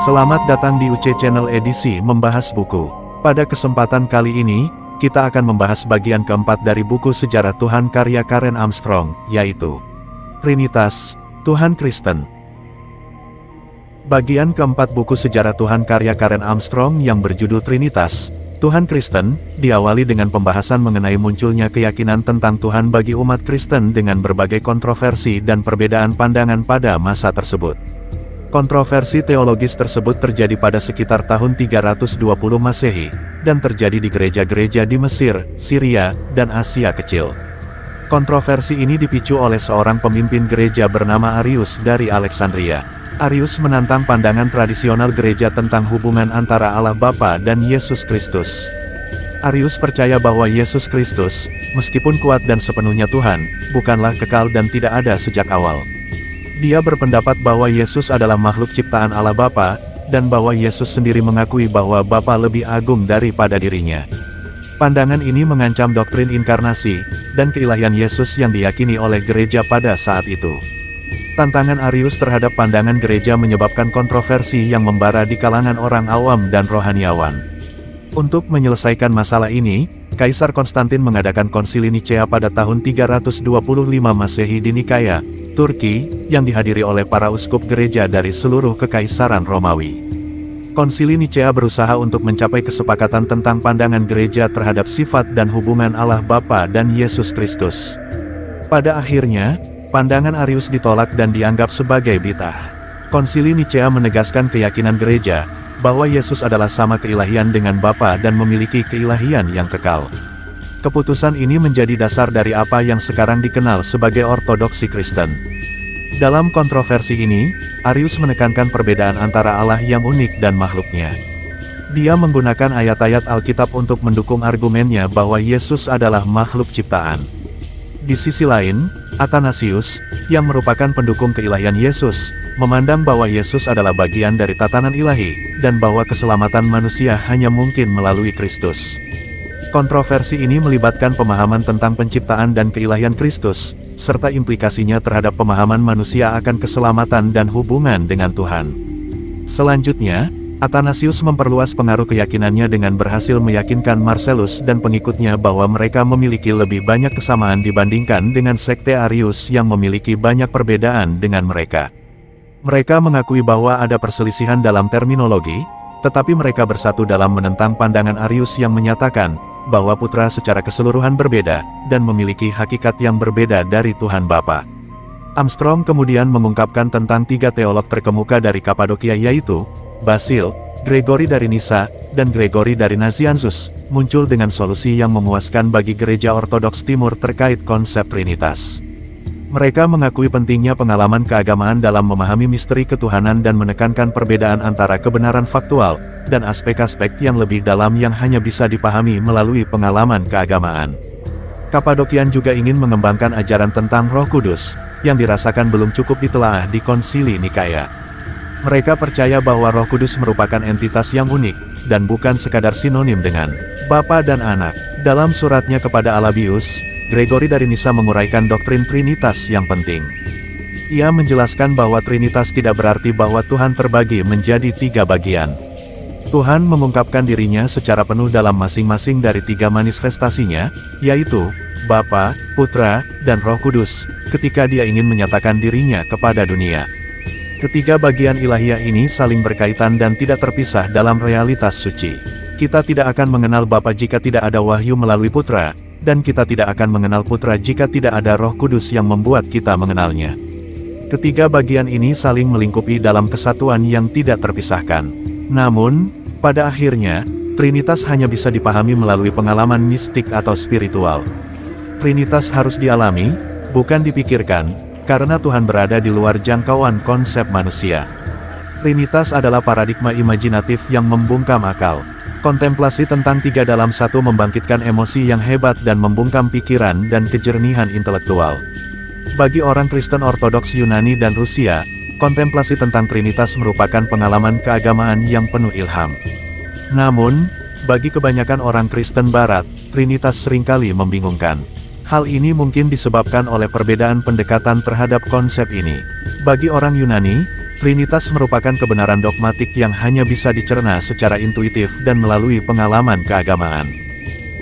Selamat datang di UC Channel edisi membahas buku. Pada kesempatan kali ini, kita akan membahas bagian keempat dari buku Sejarah Tuhan karya Karen Armstrong, yaitu Trinitas, Tuhan Kristen. Bagian keempat buku Sejarah Tuhan karya Karen Armstrong yang berjudul Trinitas, Tuhan Kristen, diawali dengan pembahasan mengenai munculnya keyakinan tentang Tuhan bagi umat Kristen dengan berbagai kontroversi dan perbedaan pandangan pada masa tersebut. Kontroversi teologis tersebut terjadi pada sekitar tahun 320 Masehi, dan terjadi di gereja-gereja di Mesir, Syria, dan Asia Kecil. Kontroversi ini dipicu oleh seorang pemimpin gereja bernama Arius dari Alexandria. Arius menantang pandangan tradisional gereja tentang hubungan antara Allah Bapa dan Yesus Kristus. Arius percaya bahwa Yesus Kristus, meskipun kuat dan sepenuhnya Tuhan, bukanlah kekal dan tidak ada sejak awal. Dia berpendapat bahwa Yesus adalah makhluk ciptaan Allah Bapa, dan bahwa Yesus sendiri mengakui bahwa Bapa lebih agung daripada dirinya. Pandangan ini mengancam doktrin inkarnasi, dan keilahian Yesus yang diyakini oleh gereja pada saat itu. Tantangan Arius terhadap pandangan gereja menyebabkan kontroversi yang membara di kalangan orang awam dan rohaniawan. Untuk menyelesaikan masalah ini, Kaisar Konstantin mengadakan konsili Nicea pada tahun 325 Masehi di Nikaya, Turki, yang dihadiri oleh para uskup gereja dari seluruh kekaisaran Romawi. Konsili Nicea berusaha untuk mencapai kesepakatan tentang pandangan gereja terhadap sifat dan hubungan Allah Bapa dan Yesus Kristus. Pada akhirnya, pandangan Arius ditolak dan dianggap sebagai bid'ah. Konsili Nicea menegaskan keyakinan gereja, bahwa Yesus adalah sama keilahian dengan Bapa dan memiliki keilahian yang kekal. Keputusan ini menjadi dasar dari apa yang sekarang dikenal sebagai ortodoksi Kristen. Dalam kontroversi ini, Arius menekankan perbedaan antara Allah yang unik dan makhluknya. Dia menggunakan ayat-ayat Alkitab untuk mendukung argumennya bahwa Yesus adalah makhluk ciptaan. Di sisi lain, Athanasius, yang merupakan pendukung keilahian Yesus, memandang bahwa Yesus adalah bagian dari tatanan ilahi, dan bahwa keselamatan manusia hanya mungkin melalui Kristus. Kontroversi ini melibatkan pemahaman tentang penciptaan dan keilahian Kristus, serta implikasinya terhadap pemahaman manusia akan keselamatan dan hubungan dengan Tuhan. Selanjutnya, Athanasius memperluas pengaruh keyakinannya dengan berhasil meyakinkan Marcellus dan pengikutnya bahwa mereka memiliki lebih banyak kesamaan dibandingkan dengan sekte Arius yang memiliki banyak perbedaan dengan mereka. Mereka mengakui bahwa ada perselisihan dalam terminologi, tetapi mereka bersatu dalam menentang pandangan Arius yang menyatakan bahwa putra secara keseluruhan berbeda, dan memiliki hakikat yang berbeda dari Tuhan Bapa. Armstrong kemudian mengungkapkan tentang tiga teolog terkemuka dari Kapadokia yaitu, Basil, Gregory dari Nisa, dan Gregory dari Nazianzus, muncul dengan solusi yang memuaskan bagi gereja Ortodoks Timur terkait konsep Trinitas. Mereka mengakui pentingnya pengalaman keagamaan dalam memahami misteri ketuhanan dan menekankan perbedaan antara kebenaran faktual, dan aspek-aspek yang lebih dalam yang hanya bisa dipahami melalui pengalaman keagamaan. Kapadokian juga ingin mengembangkan ajaran tentang Roh Kudus, yang dirasakan belum cukup ditelaah di Konsili Nikaya. Mereka percaya bahwa Roh Kudus merupakan entitas yang unik, dan bukan sekadar sinonim dengan Bapa dan Anak. Dalam suratnya kepada Alabius, Gregory dari Nisa menguraikan doktrin Trinitas yang penting. Ia menjelaskan bahwa Trinitas tidak berarti bahwa Tuhan terbagi menjadi tiga bagian. Tuhan mengungkapkan dirinya secara penuh dalam masing-masing dari tiga manifestasinya, yaitu Bapa, Putra, dan Roh Kudus, ketika dia ingin menyatakan dirinya kepada dunia. Ketiga bagian ilahiyah ini saling berkaitan dan tidak terpisah dalam realitas suci. Kita tidak akan mengenal Bapa jika tidak ada wahyu melalui Putra, dan kita tidak akan mengenal Putra jika tidak ada Roh Kudus yang membuat kita mengenalnya. Ketiga bagian ini saling melingkupi dalam kesatuan yang tidak terpisahkan. Namun, pada akhirnya, Trinitas hanya bisa dipahami melalui pengalaman mistik atau spiritual. Trinitas harus dialami, bukan dipikirkan, karena Tuhan berada di luar jangkauan konsep manusia. Trinitas adalah paradigma imajinatif yang membungkam akal. Kontemplasi tentang tiga dalam satu membangkitkan emosi yang hebat dan membungkam pikiran dan kejernihan intelektual. Bagi orang Kristen Ortodoks Yunani dan Rusia, kontemplasi tentang Trinitas merupakan pengalaman keagamaan yang penuh ilham. Namun, bagi kebanyakan orang Kristen Barat, Trinitas seringkali membingungkan. Hal ini mungkin disebabkan oleh perbedaan pendekatan terhadap konsep ini. Bagi orang Yunani, Trinitas merupakan kebenaran dogmatik yang hanya bisa dicerna secara intuitif dan melalui pengalaman keagamaan.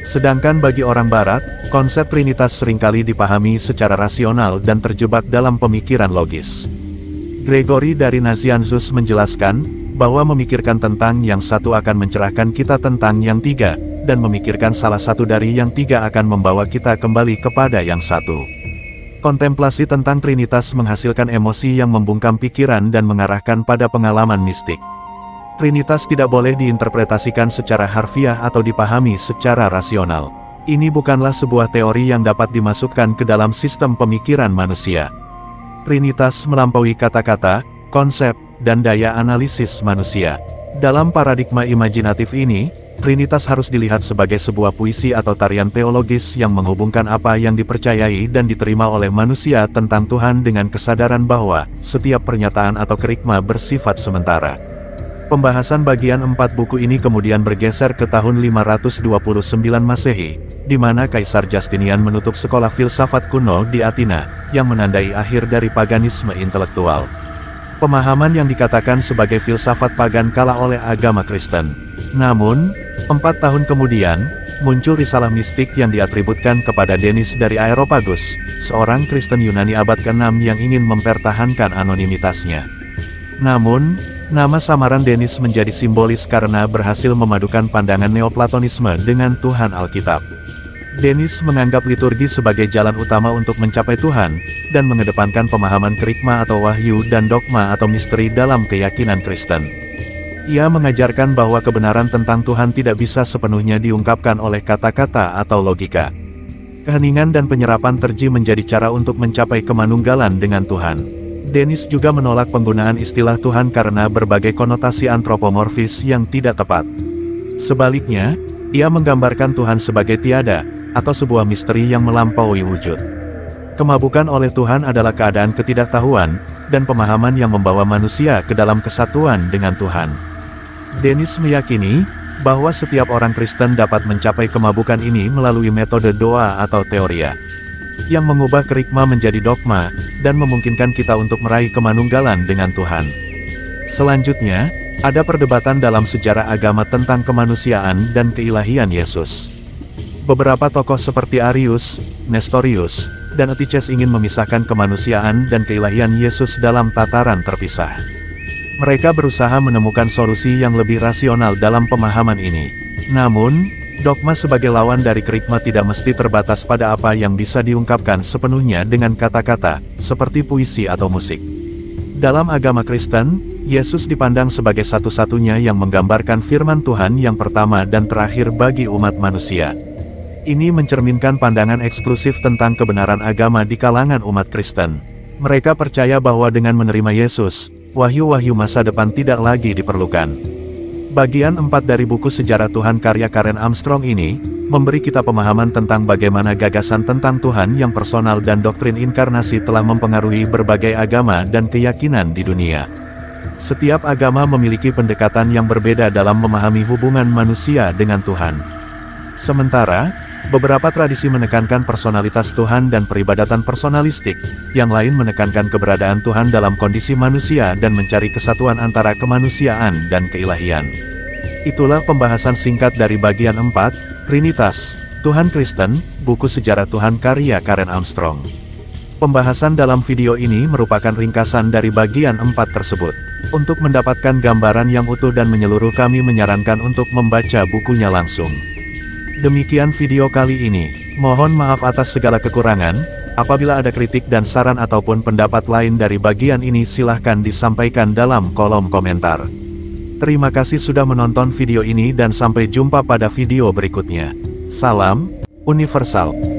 Sedangkan bagi orang Barat, konsep Trinitas seringkali dipahami secara rasional dan terjebak dalam pemikiran logis. Gregory dari Nazianzus menjelaskan, bahwa memikirkan tentang yang satu akan mencerahkan kita tentang yang tiga, dan memikirkan salah satu dari yang tiga akan membawa kita kembali kepada yang satu. Kontemplasi tentang Trinitas menghasilkan emosi yang membungkam pikiran dan mengarahkan pada pengalaman mistik. Trinitas tidak boleh diinterpretasikan secara harfiah atau dipahami secara rasional. Ini bukanlah sebuah teori yang dapat dimasukkan ke dalam sistem pemikiran manusia. Trinitas melampaui kata-kata, konsep, dan daya analisis manusia. Dalam paradigma imajinatif ini, Trinitas harus dilihat sebagai sebuah puisi atau tarian teologis yang menghubungkan apa yang dipercayai dan diterima oleh manusia tentang Tuhan dengan kesadaran bahwa setiap pernyataan atau kerikma bersifat sementara. Pembahasan bagian 4 buku ini kemudian bergeser ke tahun 529 Masehi, di mana Kaisar Justinian menutup sekolah filsafat kuno di Athena, yang menandai akhir dari paganisme intelektual. Pemahaman yang dikatakan sebagai filsafat pagan kalah oleh agama Kristen. Namun, 4 tahun kemudian, muncul risalah mistik yang diatributkan kepada Denis dari Areopagus, seorang Kristen Yunani abad ke-6 yang ingin mempertahankan anonimitasnya. Namun, nama samaran Denis menjadi simbolis karena berhasil memadukan pandangan Neoplatonisme dengan Tuhan Alkitab. Denis menganggap liturgi sebagai jalan utama untuk mencapai Tuhan, dan mengedepankan pemahaman kerikma atau wahyu dan dogma atau misteri dalam keyakinan Kristen. Ia mengajarkan bahwa kebenaran tentang Tuhan tidak bisa sepenuhnya diungkapkan oleh kata-kata atau logika. Keheningan dan penyerapan terji menjadi cara untuk mencapai kemanunggalan dengan Tuhan. Denis juga menolak penggunaan istilah Tuhan karena berbagai konotasi antropomorfis yang tidak tepat. Sebaliknya, ia menggambarkan Tuhan sebagai tiada, atau sebuah misteri yang melampaui wujud. Kemabukan oleh Tuhan adalah keadaan ketidaktahuan, dan pemahaman yang membawa manusia ke dalam kesatuan dengan Tuhan. Denis meyakini, bahwa setiap orang Kristen dapat mencapai kemabukan ini melalui metode doa atau teoria, yang mengubah kerikma menjadi dogma, dan memungkinkan kita untuk meraih kemanunggalan dengan Tuhan. Selanjutnya, ada perdebatan dalam sejarah agama tentang kemanusiaan dan keilahian Yesus. Beberapa tokoh seperti Arius, Nestorius, dan Eutyches ingin memisahkan kemanusiaan dan keilahian Yesus dalam tataran terpisah. Mereka berusaha menemukan solusi yang lebih rasional dalam pemahaman ini. Namun, dogma sebagai lawan dari kerikma tidak mesti terbatas pada apa yang bisa diungkapkan sepenuhnya dengan kata-kata, seperti puisi atau musik. Dalam agama Kristen, Yesus dipandang sebagai satu-satunya yang menggambarkan firman Tuhan yang pertama dan terakhir bagi umat manusia. Ini mencerminkan pandangan eksklusif tentang kebenaran agama di kalangan umat Kristen. Mereka percaya bahwa dengan menerima Yesus, wahyu-wahyu masa depan tidak lagi diperlukan. Bagian 4 dari buku Sejarah Tuhan karya Karen Armstrong ini, memberi kita pemahaman tentang bagaimana gagasan tentang Tuhan yang personal dan doktrin inkarnasi telah mempengaruhi berbagai agama dan keyakinan di dunia. Setiap agama memiliki pendekatan yang berbeda dalam memahami hubungan manusia dengan Tuhan. Sementara, beberapa tradisi menekankan personalitas Tuhan dan peribadatan personalistik, yang lain menekankan keberadaan Tuhan dalam kondisi manusia dan mencari kesatuan antara kemanusiaan dan keilahian. Itulah pembahasan singkat dari bagian 4, Trinitas, Tuhan Kristen, buku Sejarah Tuhan karya Karen Armstrong. Pembahasan dalam video ini merupakan ringkasan dari bagian 4 tersebut. Untuk mendapatkan gambaran yang utuh dan menyeluruh kami menyarankan untuk membaca bukunya langsung. Demikian video kali ini. Mohon maaf atas segala kekurangan. Apabila ada kritik dan saran ataupun pendapat lain dari bagian ini silahkan disampaikan dalam kolom komentar. Terima kasih sudah menonton video ini dan sampai jumpa pada video berikutnya. Salam Universal.